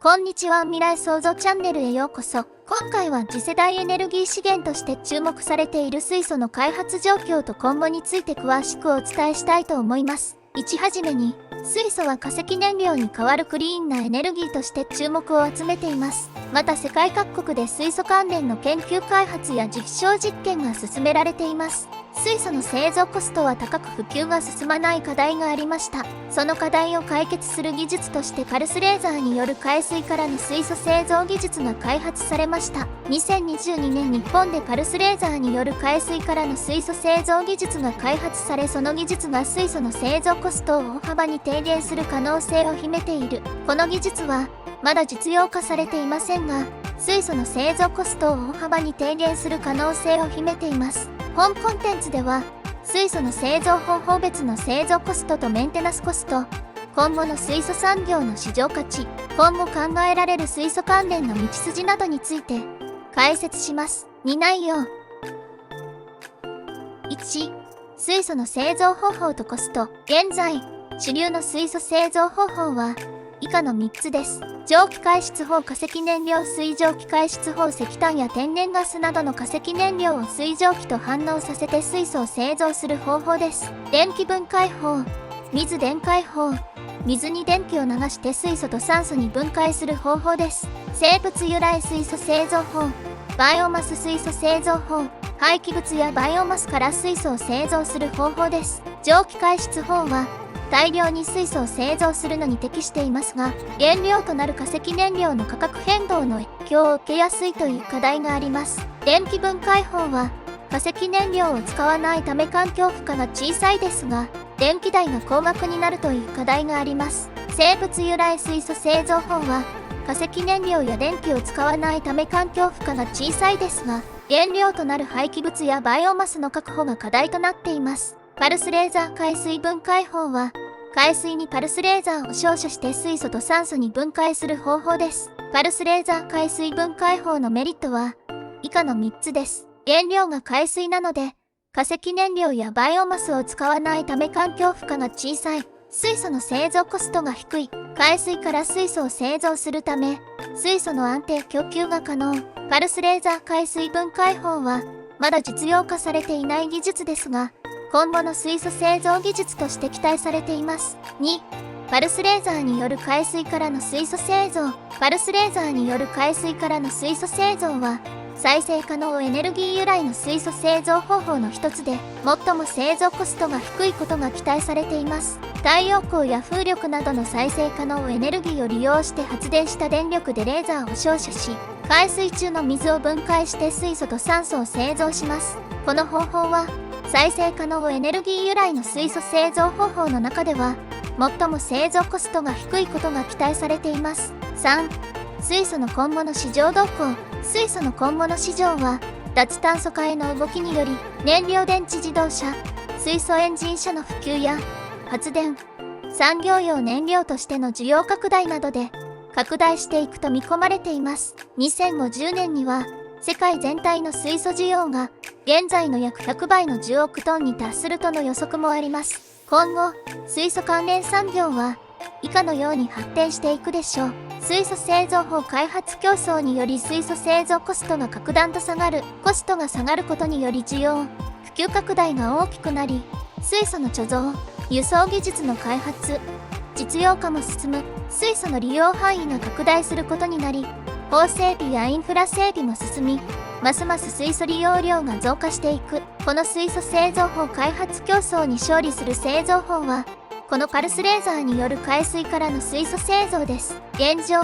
こんにちは、未来創造チャンネルへようこそ。今回は次世代エネルギー資源として注目されている水素の開発状況と今後について詳しくお伝えしたいと思います。はじめに、水素は化石燃料に代わるクリーンなエネルギーとして注目を集めています。また世界各国で水素関連の研究開発や実証実験が進められています。水素の製造コストは高く普及が進まない課題がありました。その課題を解決する技術としてパルスレーザーによる海水からの水素製造技術が開発されました。2022年日本でパルスレーザーによる海水からの水素製造技術が開発され、その技術が水素の製造コストを大幅に低減する可能性を秘めている。この技術はまだ実用化されていませんが、水素の製造コストを大幅に低減する可能性を秘めています。本コンテンツでは、水素の製造方法別の製造コストとメンテナンスコスト、今後の水素産業の市場価値、今後考えられる水素関連の道筋などについて解説します。2内容。1、水素の製造方法とコスト。現在、主流の水素製造方法は以下の3つです。蒸気排出法、化石燃料水蒸気排出法、石炭や天然ガスなどの化石燃料を水蒸気と反応させて水素を製造する方法です。電気分解法、水電解法、水に電気を流して水素と酸素に分解する方法です。生物由来水素製造法、バイオマス水素製造法、廃棄物やバイオマスから水素を製造する方法です。蒸気排出法は大量に水素を製造するのに適していますが、原料となる化石燃料の価格変動の影響を受けやすいという課題があります。電気分解法は化石燃料を使わないため環境負荷が小さいですが、電気代が高額になるという課題があります。生物由来水素製造法は化石燃料や電気を使わないため環境負荷が小さいですが、原料となる廃棄物やバイオマスの確保が課題となっています。パルスレーザー海水分解法は海水にパルスレーザーを照射して水素と酸素に分解する方法です。パルスレーザー海水分解法のメリットは以下の3つです。原料が海水なので化石燃料やバイオマスを使わないため環境負荷が小さい。水素の製造コストが低い。海水から水素を製造するため水素の安定供給が可能。パルスレーザー海水分解法はまだ実用化されていない技術ですが、今後の水素製造技術として期待されています。2、パルスレーザーによる海水からの水素製造。パルスレーザーによる海水からの水素製造は再生可能エネルギー由来の水素製造方法の一つで、最も製造コストが低いことが期待されています。太陽光や風力などの再生可能エネルギーを利用して発電した電力でレーザーを照射し、海水中の水を分解して水素と酸素を製造します。この方法は再生可能エネルギー由来の水素製造方法の中では最も製造コストが低いことが期待されています。3、水素の今後の市場動向。水素の今後の市場は脱炭素化への動きにより燃料電池自動車、水素エンジン車の普及や発電、産業用燃料としての需要拡大などで拡大していくと見込まれています。2050年には世界全体の水素需要が現在の約100倍の10億トンに達するとの予測もあります。今後、水素関連産業は以下のように発展していくでしょう。水素製造法開発競争により水素製造コストが格段と下がる。コストが下がることにより需要、普及拡大が大きくなり、水素の貯蔵、輸送技術の開発、実用化も進む。水素の利用範囲が拡大することになり、法整備やインフラ整備も進み、ますます水素利用量が増加していく。この水素製造法開発競争に勝利する製造法は、このパルスレーザーによる海水からの水素製造です。現状、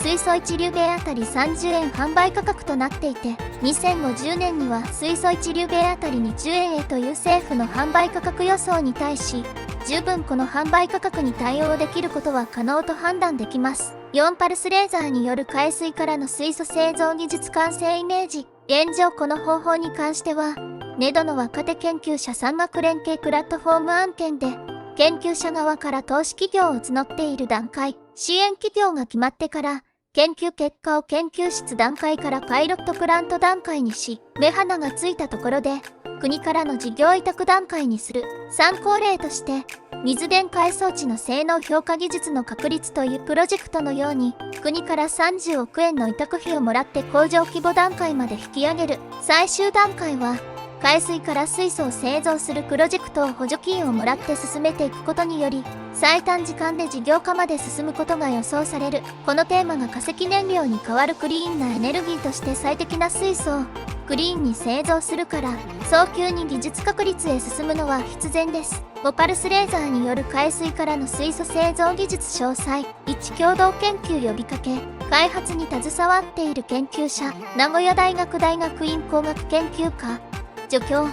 水素1リュベあたり30円販売価格となっていて、2050年には水素1リュベあたり20円へという政府の販売価格予想に対し、十分この販売価格に対応できることは可能と判断できます。4、パルスレーザーによる海水からの水素製造技術完成イメージ。現状この方法に関しては、ネドの若手研究者産学連携プラットフォーム案件で、研究者側から投資企業を募っている段階、支援企業が決まってから、研究結果を研究室段階からパイロットプラント段階にし、目鼻がついたところで、国からの事業委託段階にする。参考例として、水電解装置の性能評価技術の確立というプロジェクトのように、国から30億円の委託費をもらって工場規模段階まで引き上げる。最終段階は、海水から水素を製造するプロジェクトを補助金をもらって進めていくことにより、最短時間で事業化まで進むことが予想される。このテーマが化石燃料に代わるクリーンなエネルギーとして最適な水素をクリーンに製造するから、早急に技術確立へ進むのは必然です。5パルスレーザーによる海水からの水素製造技術詳細。1共同研究呼びかけ。開発に携わっている研究者、名古屋大学大学院工学研究科助教、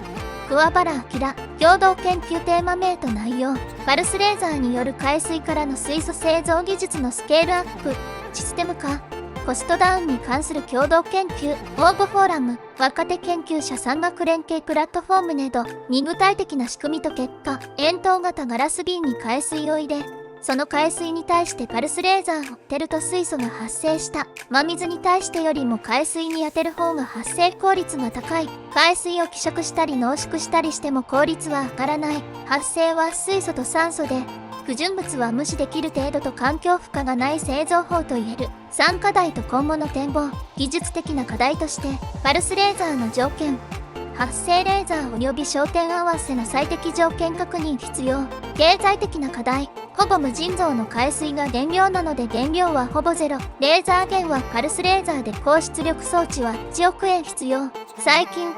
桑原明。共同研究テーマ名と内容。パルスレーザーによる海水からの水素製造技術のスケールアップ、システム化、コストダウンに関する共同研究、応募フォーラム、若手研究者産学連携プラットフォームなどに具体的な仕組みと結果、円筒型ガラス瓶に海水を入れ、その海水に対してパルスレーザーを当てると水素が発生した。真水に対してよりも海水に当てる方が発生効率が高い。海水を希釈したり濃縮したりしても効率は上がらない。発生は水素と酸素で、不純物は無視できる程度と環境負荷がない製造法と言える。3課題と今後の展望。技術的な課題として、パルスレーザーの条件。発生レーザー及び焦点合わせの最適条件確認必要。経済的な課題。ほぼ無尽蔵の海水が原料なので原料はほぼゼロ。レーザー源はパルスレーザーで高出力装置は1億円必要。最近、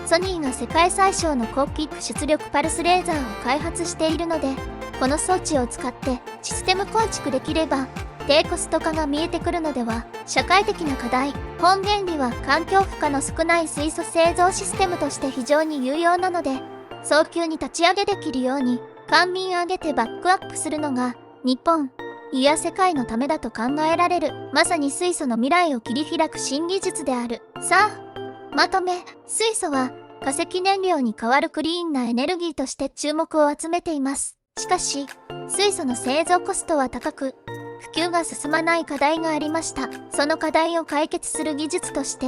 ソニーが世界最小の高キック出力パルスレーザーを開発しているので、この装置を使ってシステム構築できれば、低コスト化が見えてくるのでは。社会的な課題。本原理は環境負荷の少ない水素製造システムとして非常に有用なので、早急に立ち上げできるように、官民挙げてバックアップするのが、日本、いや世界のためだと考えられる。まさに水素の未来を切り開く新技術である。さあ、まとめ。水素は化石燃料に代わるクリーンなエネルギーとして注目を集めています。しかし、水素の製造コストは高く、普及が進まない課題がありました。その課題を解決する技術として、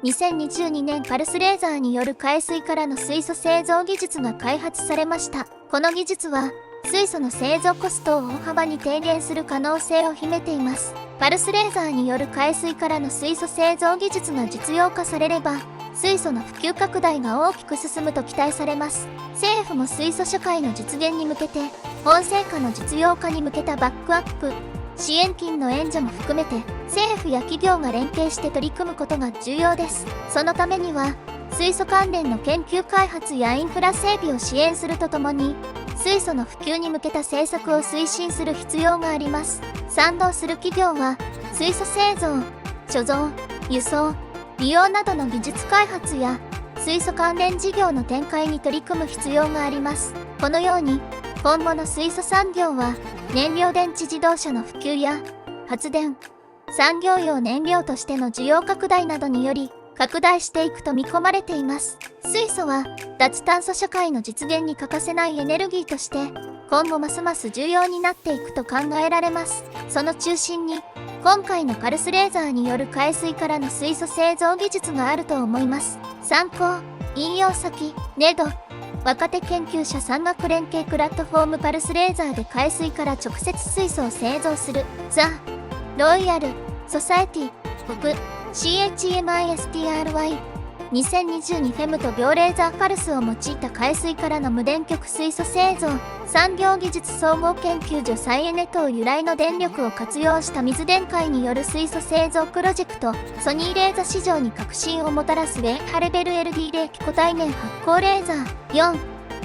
2022年パルスレーザーによる海水からの水素製造技術が開発されました。この技術は、水素の製造コストを大幅に低減する可能性を秘めています。パルスレーザーによる海水からの水素製造技術が実用化されれば、水素の普及拡大が大きく進むと期待されます。政府も水素社会の実現に向けて、本成果の実用化に向けたバックアップ、支援金の援助も含めて、政府や企業が連携して取り組むことが重要です。そのためには、水素関連の研究開発やインフラ整備を支援するとともに、水素の普及に向けた政策を推進する必要があります。賛同する企業は、水素製造、貯蔵、輸送、利用などの技術開発や、水素関連事業の展開に取り組む必要があります。このように、今後の水素産業は、燃料電池自動車の普及や、発電、産業用燃料としての需要拡大などにより、拡大していくと見込まれています。水素は、脱炭素社会の実現に欠かせないエネルギーとして、今後ますます重要になっていくと考えられます。その中心に、今回のパルスレーザーによる海水からの水素製造技術があると思います。参考、引用先、ネド。若手研究者産学連携プラットフォームパルスレーザーで海水から直接水素を製造する。ザ・ロイヤル・ソサエティ・オブ・CHMISTRY。2022フェムと秒レーザーパルスを用いた海水からの無電極水素製造、産業技術総合研究所再エネ等由来の電力を活用した水電解による水素製造プロジェクト、ソニーレーザ市場に革新をもたらすウェイハレベル LD 冷気固体燃発光レーザー。4、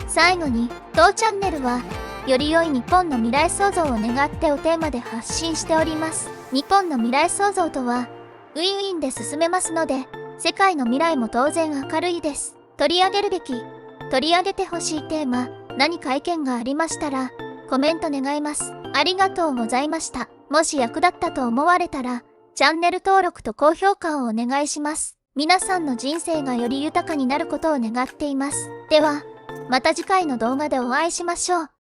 最後に、当チャンネルは、より良い日本の未来創造を願ってをテーマで発信しております。日本の未来創造とは、ウィンウィンで進めますので、世界の未来も当然明るいです。取り上げるべき、取り上げてほしいテーマ、何か意見がありましたら、コメント願います。ありがとうございました。もし役立ったと思われたら、チャンネル登録と高評価をお願いします。皆さんの人生がより豊かになることを願っています。では、また次回の動画でお会いしましょう。